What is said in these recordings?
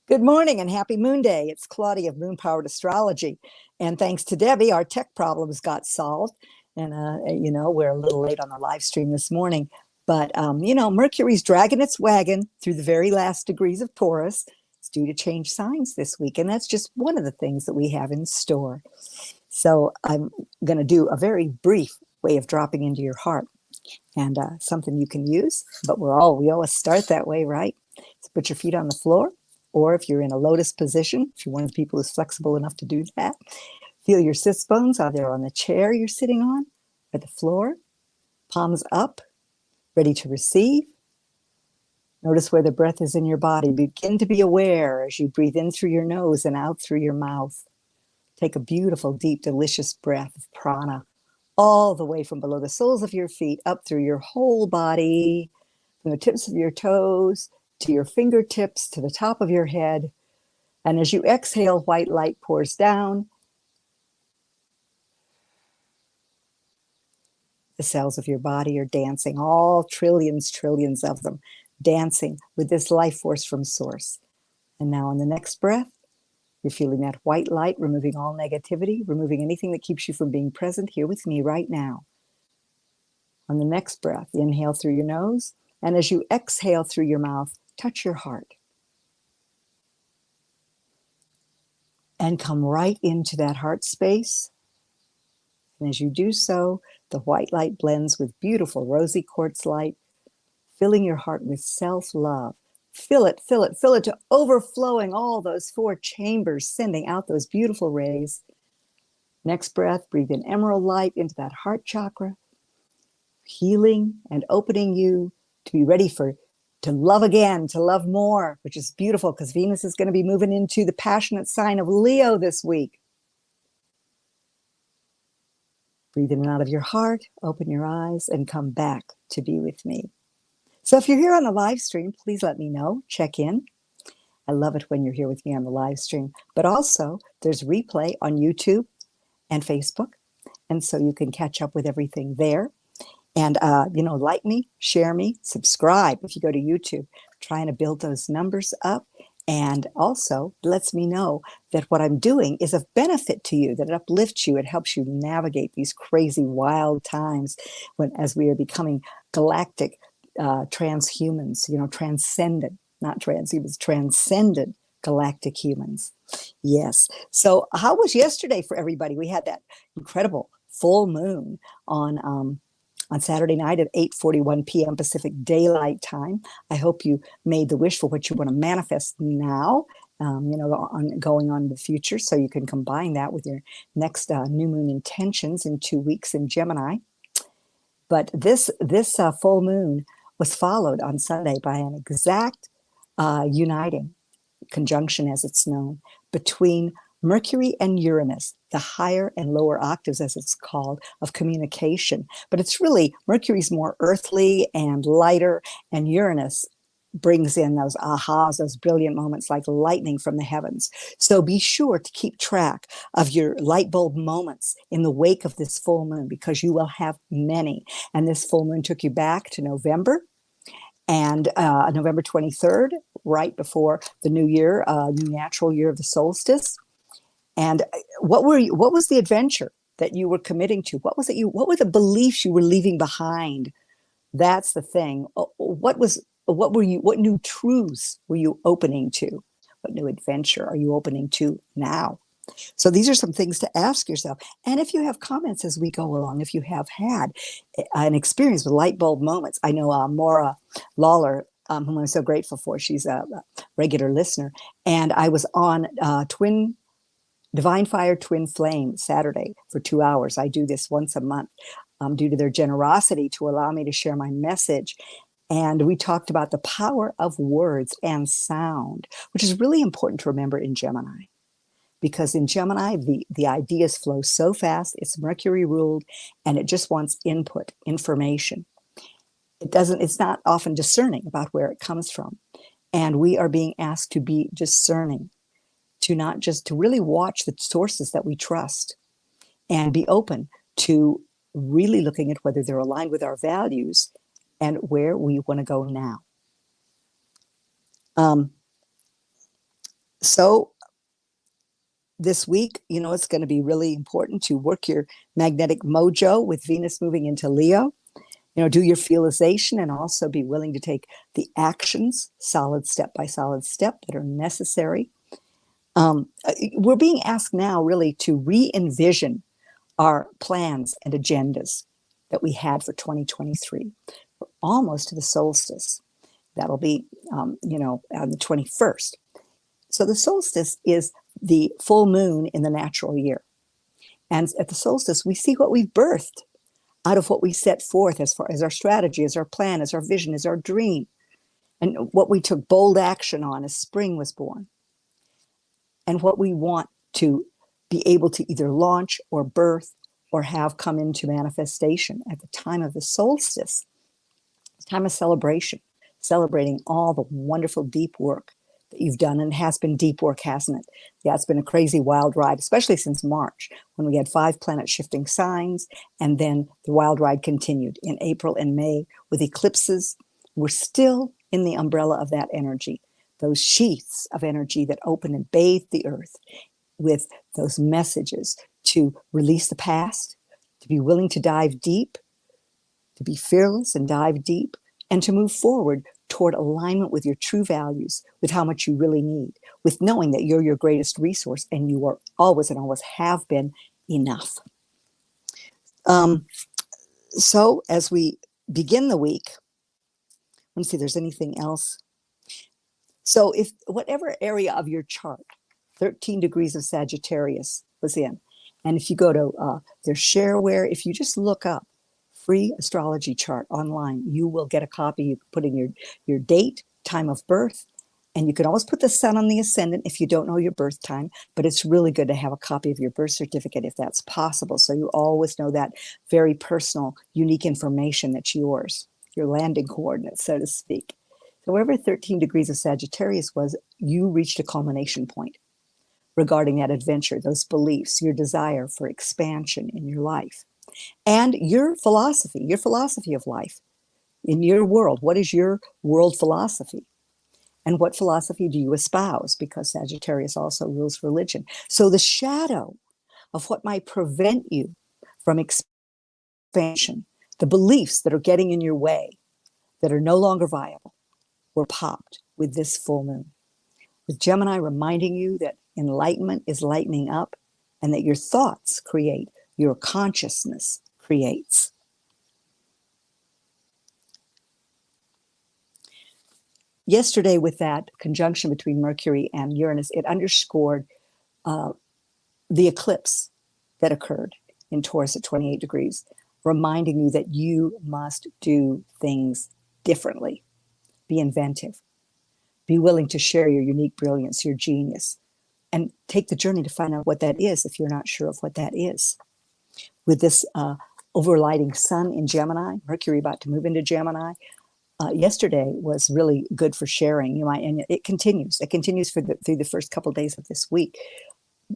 Good morning and happy Moonday. It's Claudia of Moon Powered Astrology. And thanks to Debbie, our tech problems got solved. And, we're a little late on the live stream this morning. But, Mercury's dragging its wagon through the very last degrees of Taurus. It's due to change signs this week. And that's just one of the things that we have in store. So I'm going to do a very brief way of dropping into your heart and something you can use. But we always start that way, right? So put your feet on the floor. Or if you're in a lotus position, if you're one of the people who's flexible enough to do that, feel your sits bones either on the chair you're sitting on or the floor, palms up, ready to receive. Notice where the breath is in your body. Begin to be aware as you breathe in through your nose and out through your mouth. Take a beautiful, deep, delicious breath of prana all the way from below the soles of your feet up through your whole body, from the tips of your toes to your fingertips, to the top of your head. And as you exhale, white light pours down. The cells of your body are dancing, all trillions of them, dancing with this life force from source. And now on the next breath, you're feeling that white light, removing all negativity, removing anything that keeps you from being present here with me right now. On the next breath, inhale through your nose. And as you exhale through your mouth, touch your heart. And come right into that heart space. And as you do so, the white light blends with beautiful rosy quartz light, filling your heart with self-love. Fill it to overflowing all those four chambers, sending out those beautiful rays. Next breath, breathe in emerald light into that heart chakra, healing and opening you to be ready to love again, to love more, which is beautiful because Venus is going to be moving into the passionate sign of Leo this week. Breathe in and out of your heart, open your eyes, and come back to be with me. So if you're here on the live stream, please let me know, check in. I love it when you're here with me on the live stream. But also, there's replay on YouTube and Facebook, and so you can catch up with everything there. And, like me, share me, subscribe if you go to YouTube, trying to build those numbers up. And also lets me know that what I'm doing is of benefit to you, that it uplifts you, it helps you navigate these crazy, wild times as we are becoming galactic transhumans, transcendent, not transhumans, transcendent galactic humans. Yes. So how was yesterday for everybody? We had that incredible full moon on Saturday night at 8:41 p.m. Pacific Daylight Time. I hope you made the wish for what you want to manifest now, going on in the future, so you can combine that with your next new moon intentions in 2 weeks in Gemini. But this full moon was followed on Sunday by an exact uniting conjunction, as it's known, between Mercury and Uranus, the higher and lower octaves, as it's called, of communication. But it's really, Mercury's more earthly and lighter, and Uranus brings in those ahas, those brilliant moments like lightning from the heavens. So be sure to keep track of your light bulb moments in the wake of this full moon, because you will have many. And this full moon took you back to November, and November 23rd, right before the new year, new natural year of the solstice. And what was the adventure that you were committing to? What were the beliefs you were leaving behind? That's the thing. What new truths were you opening to? What new adventure are you opening to now? So these are some things to ask yourself. And if you have comments as we go along, if you have had an experience with light bulb moments, I know Maura Lawler, whom I'm so grateful for, she's a regular listener, and I was on Divine Fire Twin Flame Saturday for 2 hours. I do this once a month due to their generosity to allow me to share my message. And we talked about the power of words and sound, which is really important to remember in Gemini. Because in Gemini, the ideas flow so fast, it's Mercury ruled, and it just wants input, information. It's not often discerning about where it comes from. And we are being asked to be discerning, to really watch the sources that we trust and be open to really looking at whether they're aligned with our values and where we want to go now. So this week, it's going to be really important to work your magnetic mojo with Venus moving into Leo. Do your feelization and also be willing to take the actions, solid step by solid step, that are necessary. We're being asked now really to re-envision our plans and agendas that we had for 2023. We're almost to the solstice. That'll be, on the 21st. So the solstice is the full moon in the natural year. And at the solstice, we see what we've birthed out of what we set forth as far as our strategy, as our plan, as our vision, as our dream, and what we took bold action on as spring was born, and what we want to be able to either launch or birth or have come into manifestation at the time of the solstice. It's a time of celebration, celebrating all the wonderful deep work that you've done. And it has been deep work, hasn't it? Yeah, it's been a crazy wild ride, especially since March, when we had 5 planet shifting signs, and then the wild ride continued in April and May with eclipses. We're still in the umbrella of that energy, those sheaths of energy that open and bathe the earth with those messages to release the past, to be willing to dive deep, to be fearless and dive deep, and to move forward toward alignment with your true values, with how much you really need, with knowing that you're your greatest resource and you are always and always have been enough. So as we begin the week, let me see if there's anything else. So if whatever area of your chart 13 degrees of Sagittarius was in, and if you go to their shareware, if you just look up free astrology chart online, you will get a copy. You can put in your date, time of birth, and you can always put the sun on the ascendant if you don't know your birth time, but it's really good to have a copy of your birth certificate if that's possible, so you always know that very personal, unique information that's yours, your landing coordinates, so to speak. So wherever 13 degrees of Sagittarius was, you reached a culmination point regarding that adventure, those beliefs, your desire for expansion in your life. And your philosophy of life in your world. What is your world philosophy? And what philosophy do you espouse? Because Sagittarius also rules religion. So the shadow of what might prevent you from expansion, the beliefs that are getting in your way, that are no longer viable, were popped with this full moon. With Gemini reminding you that enlightenment is lightening up and that your thoughts create, your consciousness creates. Yesterday, with that conjunction between Mercury and Uranus, it underscored the eclipse that occurred in Taurus at 28 degrees, reminding you that you must do things differently. Be inventive. Be willing to share your unique brilliance, your genius, and take the journey to find out what that is if you're not sure of what that is. With this overlighting sun in Gemini, Mercury about to move into Gemini, yesterday was really good for sharing. And it continues. It continues through the first couple of days of this week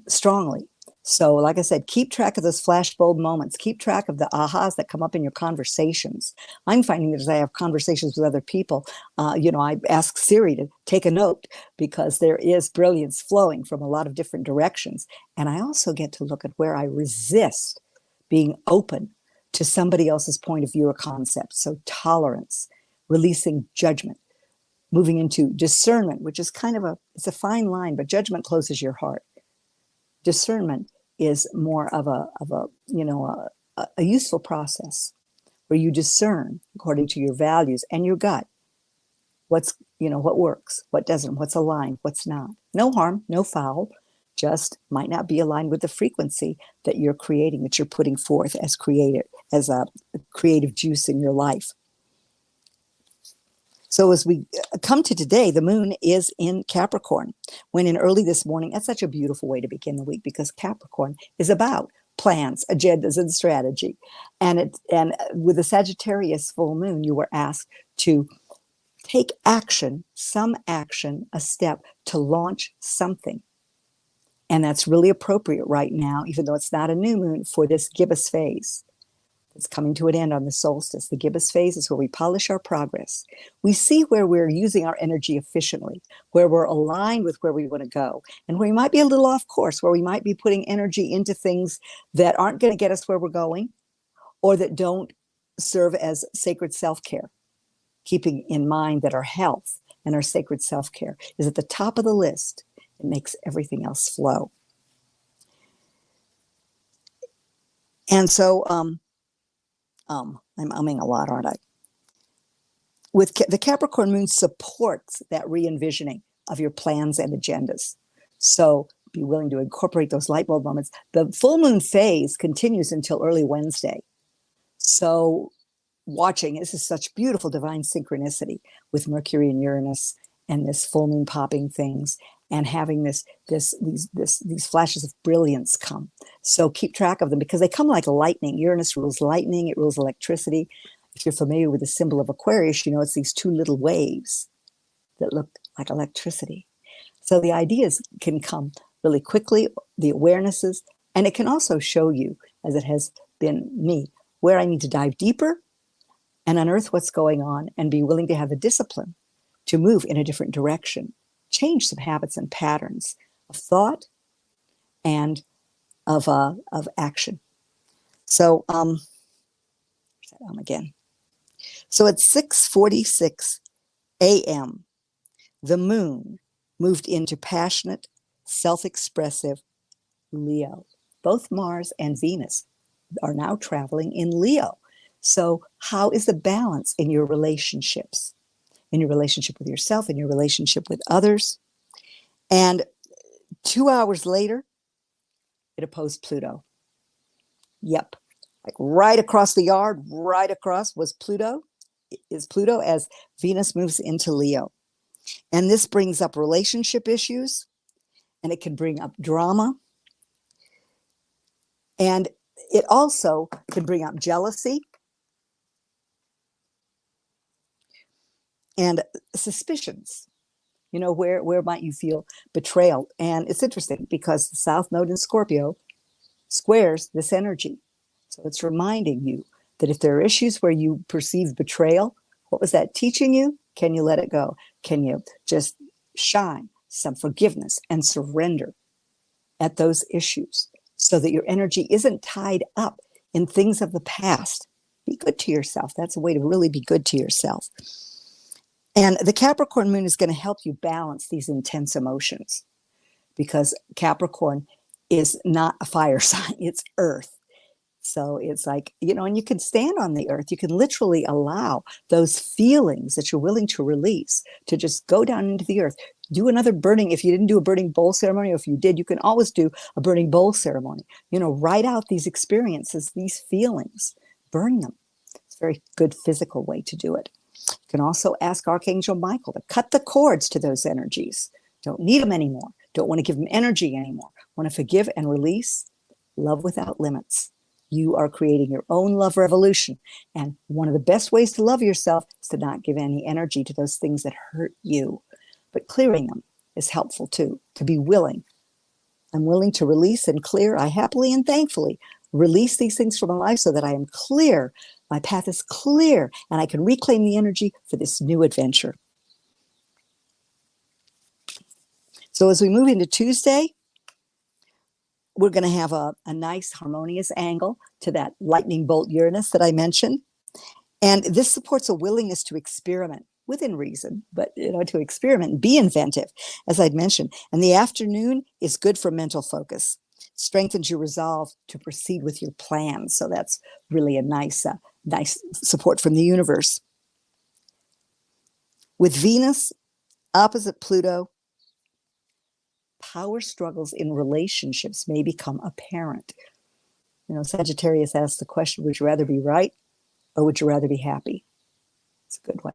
strongly. So, like I said, keep track of those flashbulb moments. Keep track of the ahas that come up in your conversations. I'm finding that as I have conversations with other people, I ask Siri to take a note because there is brilliance flowing from a lot of different directions. And I also get to look at where I resist being open to somebody else's point of view or concept. So tolerance, releasing judgment, moving into discernment, which is it's a fine line, but judgment closes your heart. Discernment is more of a useful process where you discern according to your values and your gut what works, what doesn't, what's aligned, what's not. No harm, no foul, just might not be aligned with the frequency that you're creating, that you're putting forth as a creative juice in your life. So as we come to today, the moon is in Capricorn. Went in early this morning. That's such a beautiful way to begin the week because Capricorn is about plans, agendas, and strategy. And with the Sagittarius full moon, you were asked to take action, a step to launch something. And that's really appropriate right now, even though it's not a new moon, for this gibbous phase. It's coming to an end on the solstice. The gibbous phase is where we polish our progress. We see where we're using our energy efficiently, where we're aligned with where we want to go, and where we might be a little off course, where we might be putting energy into things that aren't going to get us where we're going or that don't serve as sacred self-care. Keeping in mind that our health and our sacred self-care is at the top of the list. It makes everything else flow. And so, I'm umming a lot, aren't I? With the Capricorn moon supports that re-envisioning of your plans and agendas. So be willing to incorporate those light bulb moments. The full moon phase continues until early Wednesday. So watching, this is such beautiful divine synchronicity with Mercury and Uranus and this full moon popping things and having these flashes of brilliance come. So keep track of them because they come like lightning. Uranus rules lightning, it rules electricity. If you're familiar with the symbol of Aquarius, you know it's these two little waves that look like electricity. So the ideas can come really quickly, the awarenesses, and it can also show you, as it has been me, where I need to dive deeper and unearth what's going on and be willing to have the discipline to move in a different direction, change some habits and patterns of thought and of action. So, again. So at 6:46 a.m., the moon moved into passionate, self-expressive Leo. Both Mars and Venus are now traveling in Leo. So how is the balance in your relationships? In your relationship with yourself, in your relationship with others? And 2 hours later, it opposed Pluto. Yep. Like right across the yard, right across is Pluto as Venus moves into Leo. And this brings up relationship issues, and it can bring up drama. And it also can bring up jealousy and suspicions. You know, where might you feel betrayal? And it's interesting because the South Node in Scorpio squares this energy. So it's reminding you that if there are issues where you perceive betrayal, what was that teaching you? Can you let it go? Can you just shine some forgiveness and surrender at those issues so that your energy isn't tied up in things of the past? Be good to yourself. That's a way to really be good to yourself. And the Capricorn moon is going to help you balance these intense emotions because Capricorn is not a fire sign, it's earth. So it's like, you know, and you can stand on the earth. You can literally allow those feelings that you're willing to release to just go down into the earth. Do another burning. If you didn't do a burning bowl ceremony, or if you did, you can always do a burning bowl ceremony. You know, write out these experiences, these feelings, burn them. It's a very good physical way to do it. You can also ask Archangel Michael to cut the cords to those energies. Don't need them anymore. Don't want to give them energy anymore. Want to forgive and release. Love without limits. You are creating your own love revolution. And one of the best ways to love yourself is to not give any energy to those things that hurt you. But clearing them is helpful too, to be willing. I'm willing to release and clear. I happily and thankfully release these things from my life so that I am clear. My path is clear and I can reclaim the energy for this new adventure. So as we move into Tuesday, we're going to have a nice harmonious angle to that lightning bolt Uranus that I mentioned. And this supports a willingness to experiment within reason, but to experiment and be inventive, as I'd mentioned. And the afternoon is good for mental focus. Strengthens your resolve to proceed with your plans. So that's really a nice support from the universe. With Venus opposite Pluto, power struggles in relationships may become apparent. Sagittarius asks the question, would you rather be right or would you rather be happy? It's a good one,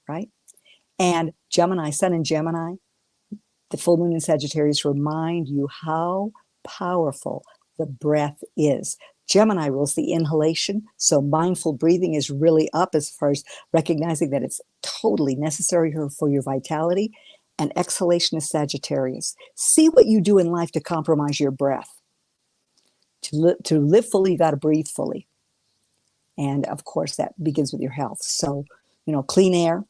right? And Gemini, Sun in Gemini, the full moon in Sagittarius remind you how powerful the breath is. Gemini rules the inhalation, so mindful breathing is really up as far as recognizing that it's totally necessary for your vitality. And exhalation is Sagittarius. See what you do in life to compromise your breath. To live fully, you got to breathe fully. And of course, that begins with your health. So, clean air,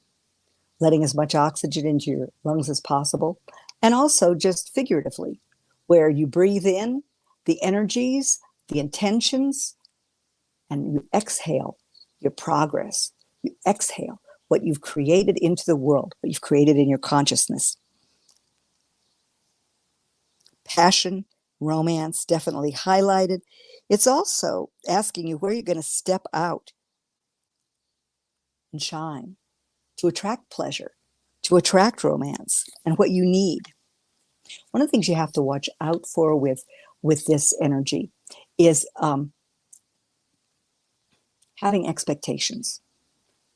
letting as much oxygen into your lungs as possible. And also just figuratively, where you breathe in the energies, the intentions, and you exhale your progress. You exhale what you've created into the world, what you've created in your consciousness. Passion, romance, definitely highlighted. It's also asking you where you're going to step out and shine to attract pleasure, to attract romance, and what you need. One of the things you have to watch out for with this energy is having expectations.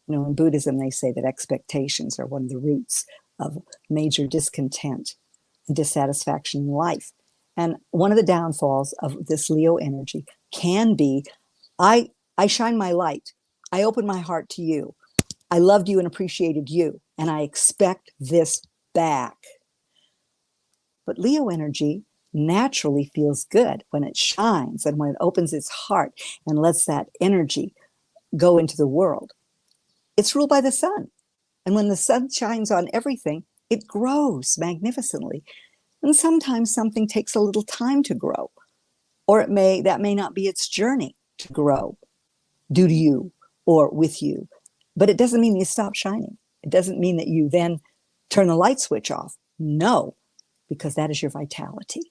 In Buddhism, they say that expectations are one of the roots of major discontent and dissatisfaction in life. And one of the downfalls of this Leo energy can be, I shine my light. I open my heart to you. I loved you and appreciated you, and I expect this back. But Leo energy naturally feels good when it shines and when it opens its heart and lets that energy go into the world. It's ruled by the sun. And when the sun shines on everything, it grows magnificently. And sometimes something takes a little time to grow, or that may not be its journey to grow due to you or with you. But it doesn't mean you stop shining. It doesn't mean that you then turn the light switch off. No, because that is your vitality.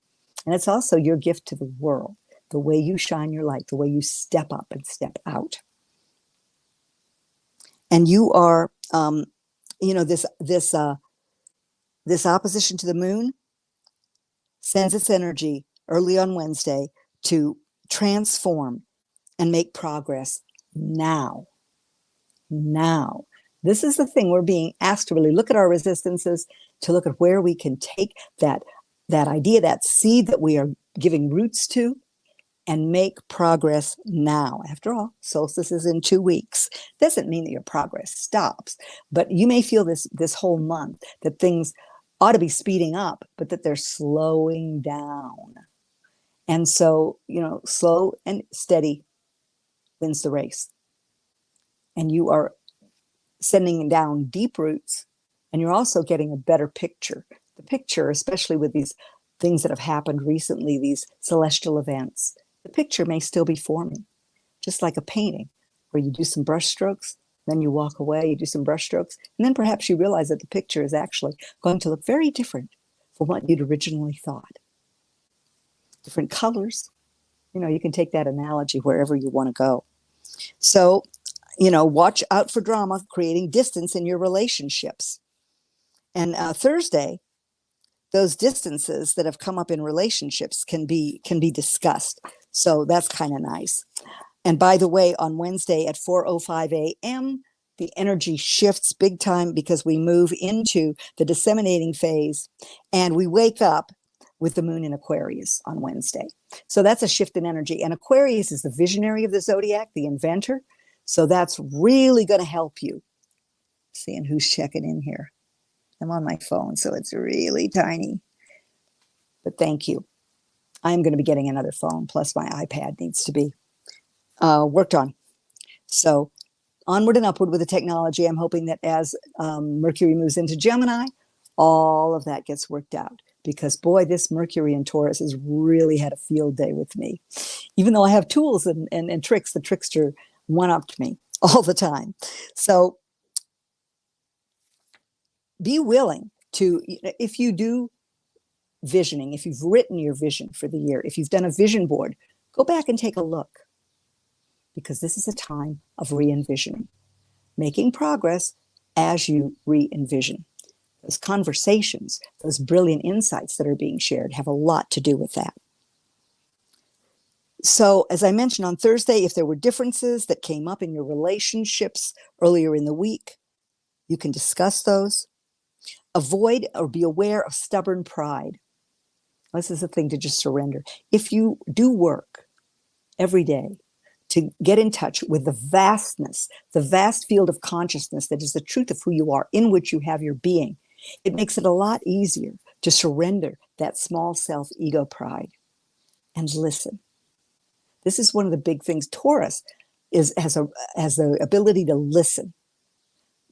And it's also your gift to the world, the way you shine your light, the way you step up and step out. And you are, this opposition to the moon sends its energy early on Wednesday to transform and make progress now. Now. This is the thing we're being asked to really look at our resistances, to look at where we can take that idea, that seed that we are giving roots to, and make progress now. After all, solstice is in 2 weeks. Doesn't mean that your progress stops, but you may feel this whole month that things ought to be speeding up, but that they're slowing down. And so, slow and steady wins the race. And you are sending down deep roots, and you're also getting a better picture. The picture, especially with these things that have happened recently, these celestial events, the picture may still be forming, just like a painting where you do some brush strokes, then you walk away, you do some brush strokes, and then perhaps you realize that the picture is actually going to look very different from what you'd originally thought. Different colors. You can take that analogy wherever you want to go. So, watch out for drama, creating distance in your relationships. And Thursday, those distances that have come up in relationships can be discussed. So that's kind of nice. And by the way, on Wednesday at 4:05 a.m., the energy shifts big time because we move into the disseminating phase, and we wake up with the moon in Aquarius on Wednesday. So that's a shift in energy. And Aquarius is the visionary of the zodiac, the inventor. So that's really going to help you. Seeing who's checking in here. I'm on my phone, so it's really tiny. But thank you. I'm going to be getting another phone, plus my iPad needs to be worked on. So onward and upward with the technology. I'm hoping that as Mercury moves into Gemini, all of that gets worked out. Because, boy, this Mercury in Taurus has really had a field day with me. Even though I have tools and tricks, the trickster one-upped me all the time. So be willing to, if you do visioning, if you've written your vision for the year, if you've done a vision board, go back and take a look. Because this is a time of re-envisioning, making progress as you re-envision. Those conversations, those brilliant insights that are being shared have a lot to do with that. So, as I mentioned on Thursday, if there were differences that came up in your relationships earlier in the week, you can discuss those. Avoid or be aware of stubborn pride. This is a thing to just surrender. If you do work every day to get in touch with the vastness, the vast field of consciousness that is the truth of who you are, in which you have your being, it makes it a lot easier to surrender that small self ego pride and listen. This is one of the big things. Taurus has the ability to listen.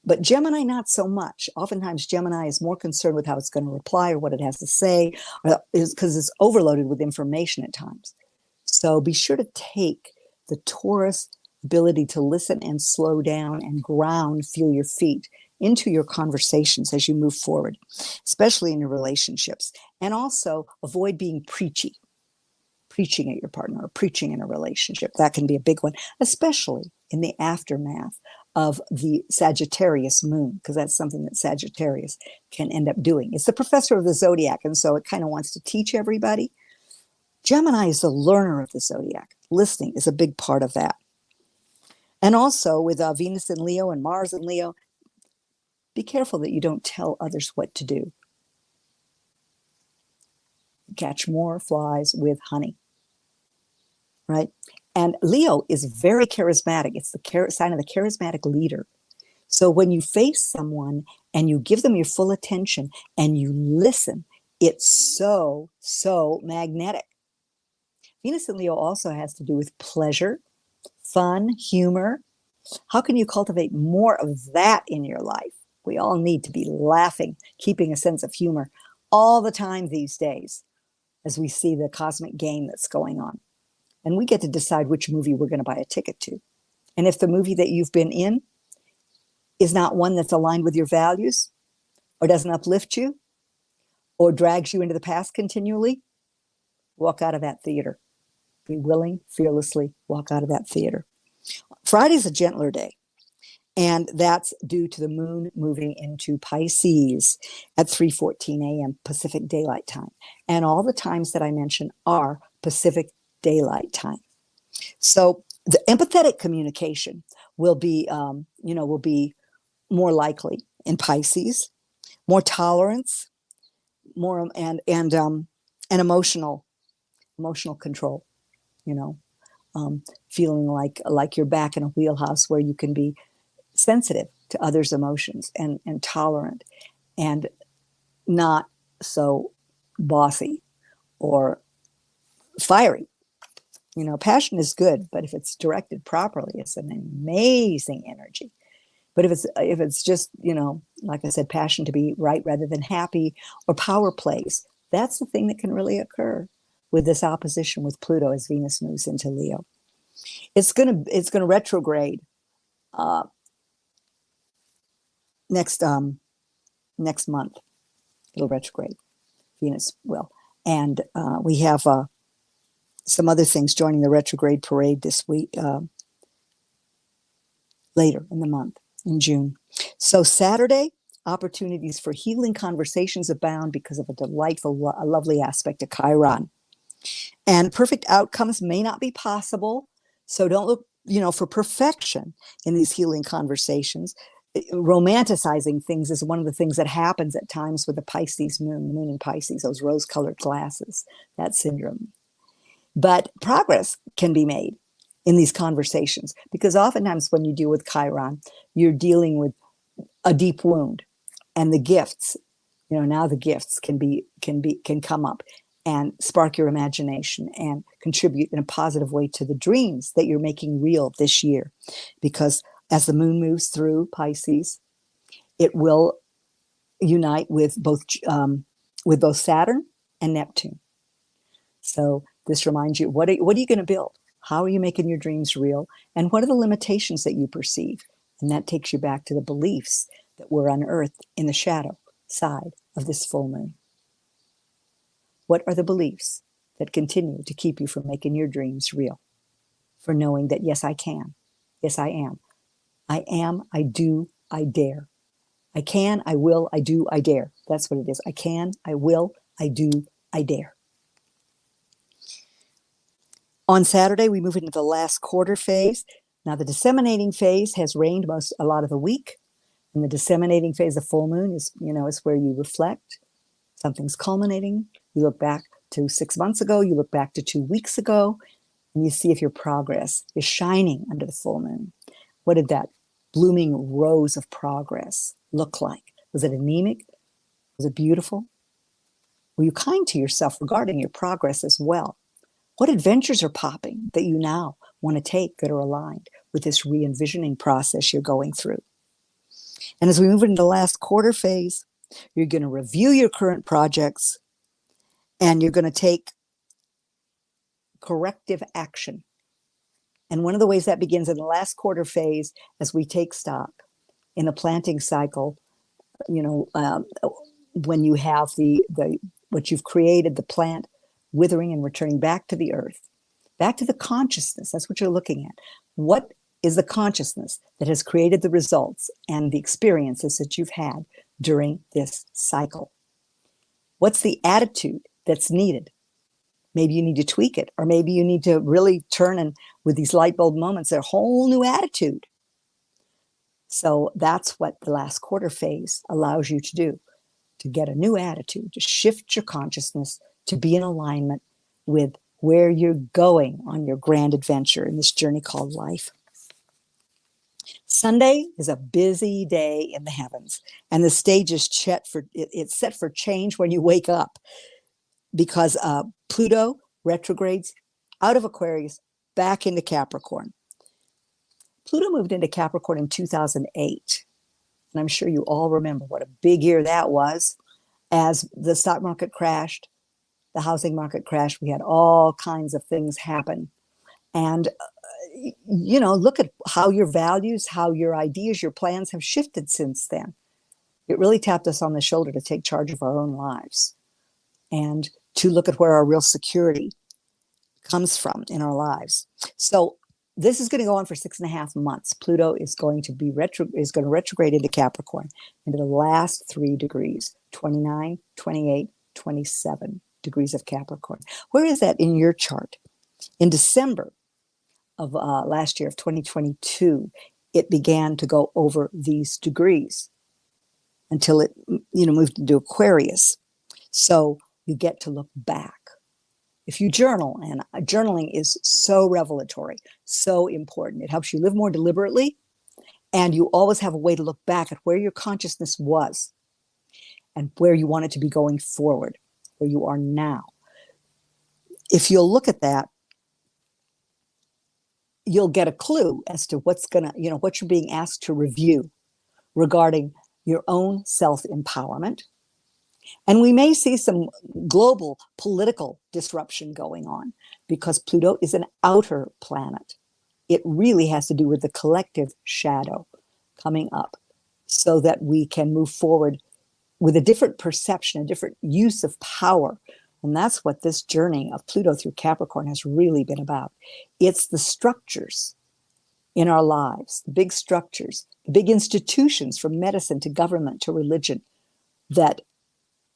But Gemini, not so much. Oftentimes, Gemini is more concerned with how it's going to reply or what it has to say, because it's overloaded with information at times. So be sure to take the Taurus ability to listen and slow down and ground, feel your feet into your conversations as you move forward, especially in your relationships. And also avoid being preaching at your partner or preaching in a relationship. That can be a big one, especially in the aftermath of the Sagittarius moon, because that's something that Sagittarius can end up doing. It's the professor of the zodiac, and so it kind of wants to teach everybody. Gemini is the learner of the zodiac. Listening is a big part of that. And also with Venus in Leo and Mars in Leo, be careful that you don't tell others what to do. Catch more flies with honey, right? And Leo is very charismatic. It's the sign of the charismatic leader. So when you face someone and you give them your full attention and you listen, it's so, so magnetic. Venus in Leo also has to do with pleasure, fun, humor. How can you cultivate more of that in your life? We all need to be laughing, keeping a sense of humor all the time these days as we see the cosmic game that's going on. And we get to decide which movie we're going to buy a ticket to. And if the movie that you've been in is not one that's aligned with your values, or doesn't uplift you, or drags you into the past continually, walk out of that theater. Be willing, fearlessly walk out of that theater. Friday's a gentler day, and that's due to the moon moving into Pisces at 3:14 a.m. Pacific Daylight Time. And all the times that I mentioned are Pacific Daylight Time. So the empathetic communication will be, will be more likely in Pisces, more tolerance, more and emotional control. Feeling like you're back in a wheelhouse where you can be sensitive to others' emotions and tolerant and not so bossy or fiery. Passion is good, but if it's directed properly, it's an amazing energy. But if it's just, like I said, passion to be right rather than happy, or power plays, that's the thing that can really occur with this opposition with Pluto as Venus moves into Leo. It's gonna retrograde next month. It'll retrograde. Venus will, and we have some other things joining the retrograde parade this week, later in the month, in June. So Saturday, opportunities for healing conversations abound because of a lovely aspect of Chiron. And perfect outcomes may not be possible, so don't look, for perfection in these healing conversations. Romanticizing things is one of the things that happens at times with the Pisces moon, the moon in Pisces, those rose-colored glasses, that syndrome. But progress can be made in these conversations, because oftentimes when you deal with Chiron, you're dealing with a deep wound, and the gifts, now the gifts can come up and spark your imagination and contribute in a positive way to the dreams that you're making real this year. Because as the moon moves through Pisces, it will unite with both Saturn and Neptune. So this reminds you, what are you going to build? How are you making your dreams real? And what are the limitations that you perceive? And that takes you back to the beliefs that were unearthed in the shadow side of this full moon. What are the beliefs that continue to keep you from making your dreams real? For knowing that, yes, I can. Yes, I am. I am, I do, I dare. I can, I will, I do, I dare. That's what it is. I can, I will, I do, I dare. On Saturday, we move into the last quarter phase. Now, the disseminating phase has reigned a lot of the week. And the disseminating phase, the full moon, is where you reflect. Something's culminating. You look back to 6 months ago. You look back to 2 weeks ago. And you see if your progress is shining under the full moon. What did that blooming rose of progress look like? Was it anemic? Was it beautiful? Were you kind to yourself regarding your progress as well? What adventures are popping that you now want to take that are aligned with this re-envisioning process you're going through. And as we move into the last quarter phase, you're going to review your current projects and you're going to take corrective action. And one of the ways that begins in the last quarter phase, as we take stock in a planting cycle, when you have the what you've created, the plant withering and returning back to the earth, back to the consciousness. That's what you're looking at. What is the consciousness that has created the results and the experiences that you've had during this cycle? What's the attitude that's needed? Maybe you need to tweak it, or maybe you need to really turn and with these light bulb moments, a whole new attitude. So that's what the last quarter phase allows you to do, to get a new attitude, to shift your consciousness, to be in alignment with where you're going on your grand adventure in this journey called life. Sunday is a busy day in the heavens, and the stage is set for change when you wake up, because Pluto retrogrades out of Aquarius back into Capricorn. Pluto moved into Capricorn in 2008, and I'm sure you all remember what a big year that was. As the stock market crashed, the housing market crashed, we had all kinds of things happen. And, look at how your values, how your ideas, your plans have shifted since then. It really tapped us on the shoulder to take charge of our own lives and to look at where our real security comes from in our lives. So this is going to go on for 6.5 months. Pluto is going to retrograde into Capricorn into the last 3 degrees, 29, 28, 27 degrees of Capricorn. Where is that in your chart? In December of last year, of 2022, it began to go over these degrees until it moved into Aquarius. So you get to look back. If you journal, and journaling is so revelatory, so important. It helps you live more deliberately, and you always have a way to look back at where your consciousness was and where you want it to be going forward, where you are now. If you'll look at that, you'll get a clue as to what you're being asked to review regarding your own self-empowerment. And we may see some global political disruption going on because Pluto is an outer planet. It really has to do with the collective shadow coming up so that we can move forward with a different perception, a different use of power. And that's what this journey of Pluto through Capricorn has really been about. It's the structures in our lives, the big structures, the big institutions from medicine to government to religion that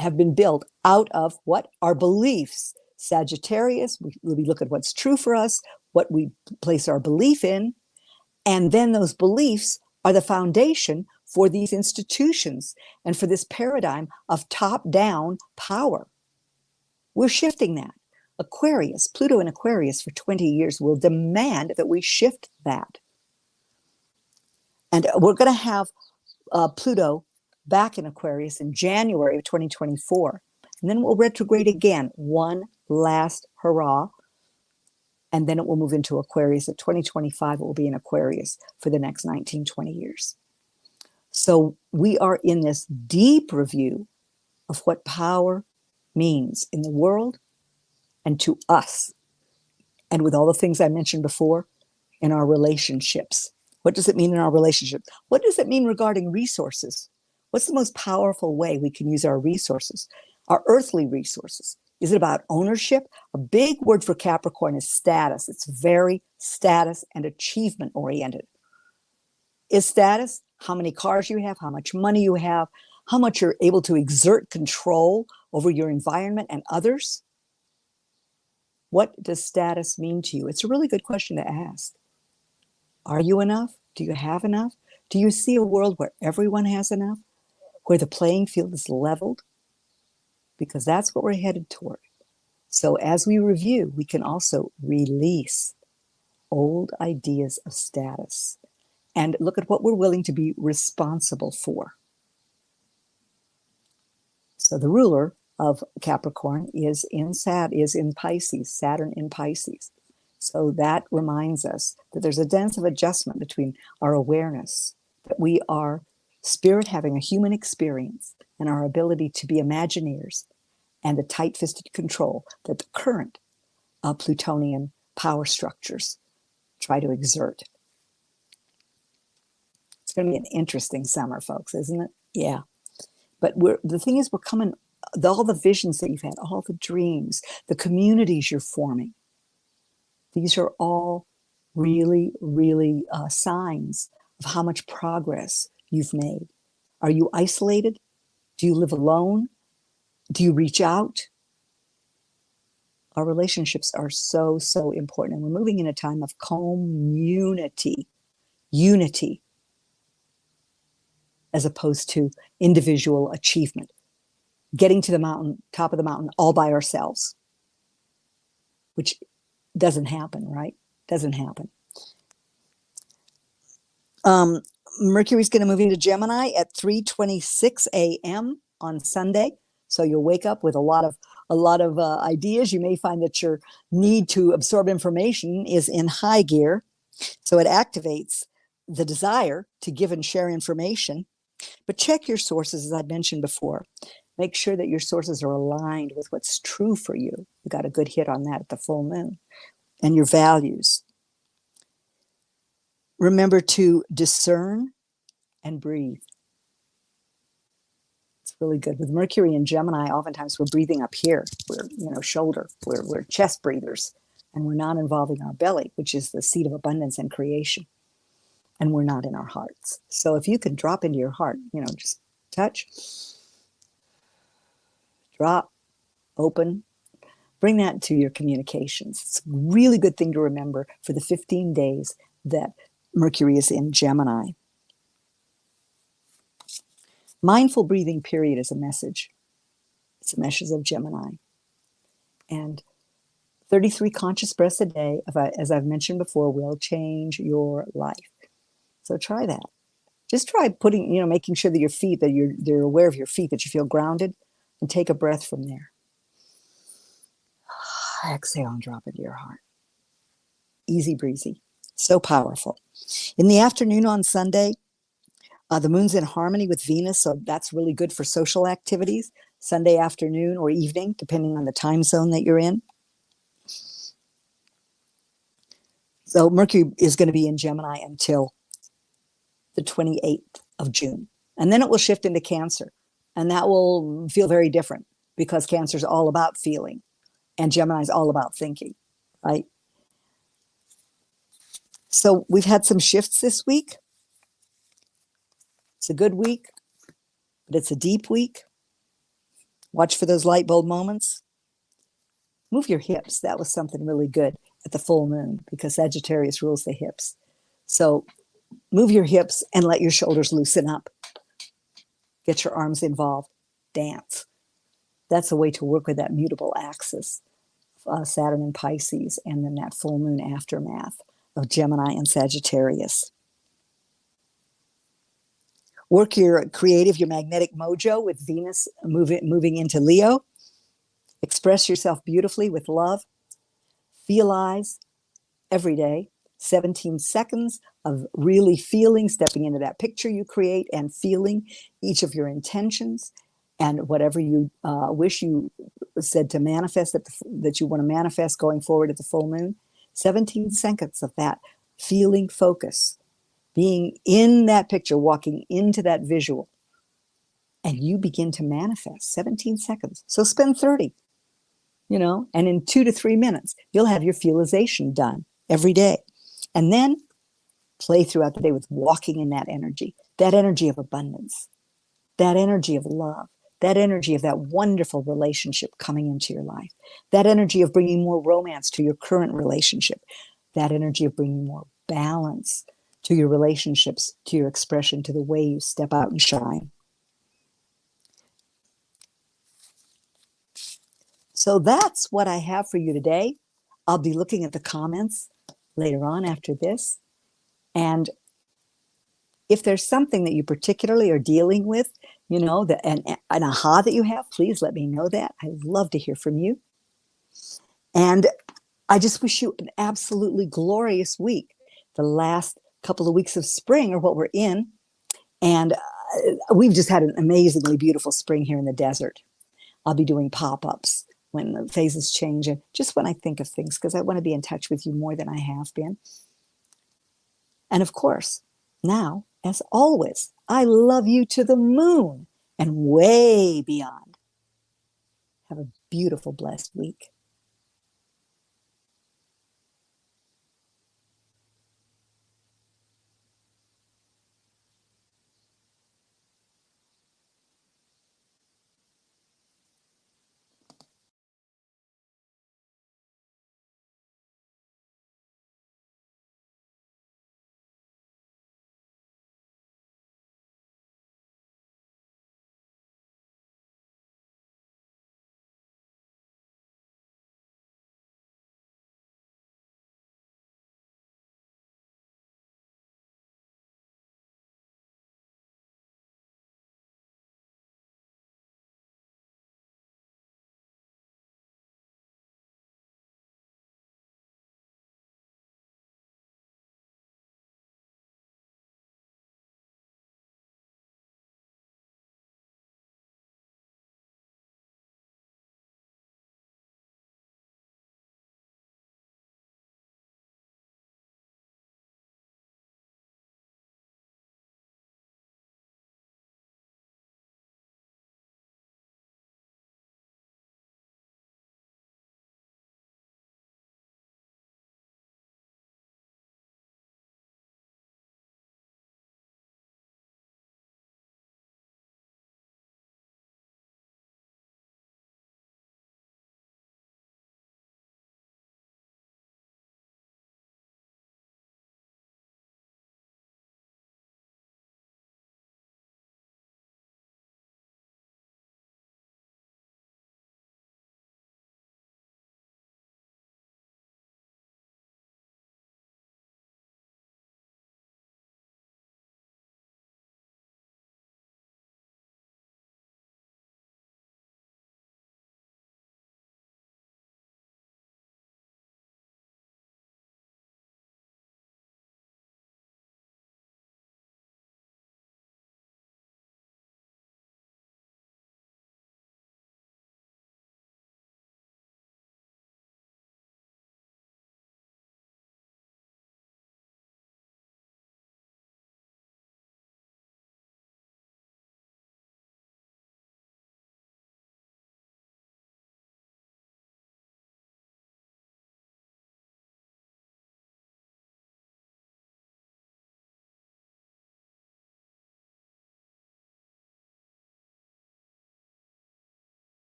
have been built out of what? Our beliefs. Sagittarius, we look at what's true for us, what we place our belief in, and then those beliefs are the foundation for these institutions and for this paradigm of top-down power. We're shifting that. Aquarius, Pluto in Aquarius for 20 years will demand that we shift that. And we're going to have Pluto back in Aquarius in January of 2024. And then we'll retrograde again, one last hurrah. And then it will move into Aquarius. At 2025, it will be in Aquarius for the next 19, 20 years. So we are in this deep review of what power means in the world and to us. And with all the things I mentioned before, in our relationships. What does it mean in our relationships? What does it mean regarding resources? What's the most powerful way we can use our resources, our earthly resources? Is it about ownership? A big word for Capricorn is status. It's very status and achievement oriented. Is status how many cars you have, how much money you have, how much you're able to exert control over your environment and others? What does status mean to you? It's a really good question to ask. Are you enough? Do you have enough? Do you see a world where everyone has enough? Where the playing field is leveled? Because that's what we're headed toward. So as we review, we can also release old ideas of status and look at what we're willing to be responsible for. So the ruler of Capricorn is in Pisces, Saturn in Pisces. So that reminds us that there's a dance of adjustment between our awareness, that we are spirit having a human experience, and our ability to be Imagineers, and the tight-fisted control that the current Plutonian power structures try to exert. It's going to be an interesting summer, folks, isn't it? Yeah. But the thing is, we're coming, all the visions that you've had, all the dreams, the communities you're forming, these are all really, really signs of how much progress you've made. Are you isolated? Do you live alone? Do you reach out? Our relationships are so, so important. And we're moving in a time of community, unity, as opposed to individual achievement. Getting to the mountain, top of the mountain, all by ourselves, which doesn't happen, right? Doesn't happen. Mercury's going to move into Gemini at 3:26 a.m. on Sunday. So you'll wake up with a lot of ideas. You may find that your need to absorb information is in high gear. So it activates the desire to give and share information. But check your sources, as I mentioned before. Make sure that your sources are aligned with what's true for you. You got a good hit on that at the full moon. And your values. Remember to discern and breathe. It's really good. With Mercury and Gemini, oftentimes we're breathing up here. We're, shoulder. We're chest breathers. And we're not involving our belly, which is the seat of abundance and creation. And we're not in our hearts. So if you can drop into your heart, just touch, drop, open, bring that to your communications. It's a really good thing to remember for the 15 days that Mercury is in Gemini. Mindful breathing period is a message. It's a message of Gemini. And 33 conscious breaths a day, as I've mentioned before, will change your life. So try that. Just try putting, making sure that your feet, that you're aware of your feet, that you feel grounded, and take a breath from there. Exhale and drop into your heart. Easy breezy. So powerful. In the afternoon on Sunday, the moon's in harmony with Venus, so that's really good for social activities, Sunday afternoon or evening, depending on the time zone that you're in. So Mercury is going to be in Gemini until the 28th of June. And then it will shift into Cancer. And that will feel very different because Cancer is all about feeling and Gemini is all about thinking, right? So we've had some shifts this week. It's a good week, but it's a deep week. Watch for those light bulb moments. Move your hips. That was something really good at the full moon because Sagittarius rules the hips. So move your hips and let your shoulders loosen up. Get your arms involved. Dance. That's a way to work with that mutable axis, Saturn and Pisces, and then that full moon aftermath of Gemini and Sagittarius. Work your creative, your magnetic mojo with Venus moving into Leo. Express yourself beautifully with love. Feelize every day. 17 seconds of really feeling, stepping into that picture you create and feeling each of your intentions and whatever you wish you said to manifest, that you want to manifest going forward at the full moon. 17 seconds of that feeling focus, being in that picture, walking into that visual, and you begin to manifest. 17 seconds. So spend 30, and in 2 to 3 minutes, you'll have your feelization done every day. And then play throughout the day with walking in that energy of abundance, that energy of love, that energy of that wonderful relationship coming into your life, that energy of bringing more romance to your current relationship, that energy of bringing more balance to your relationships, to your expression, to the way you step out and shine. So that's what I have for you today. I'll be looking at the comments later on after this. And if there's something that you particularly are dealing with, an aha that you have, please let me know that. I'd love to hear from you. And I just wish you an absolutely glorious week. The last couple of weeks of spring are what we're in. And we've just had an amazingly beautiful spring here in the desert. I'll be doing pop-ups when the phases change, and just when I think of things, because I want to be in touch with you more than I have been. And of course, now, as always, I love you to the moon and way beyond. Have a beautiful, blessed week.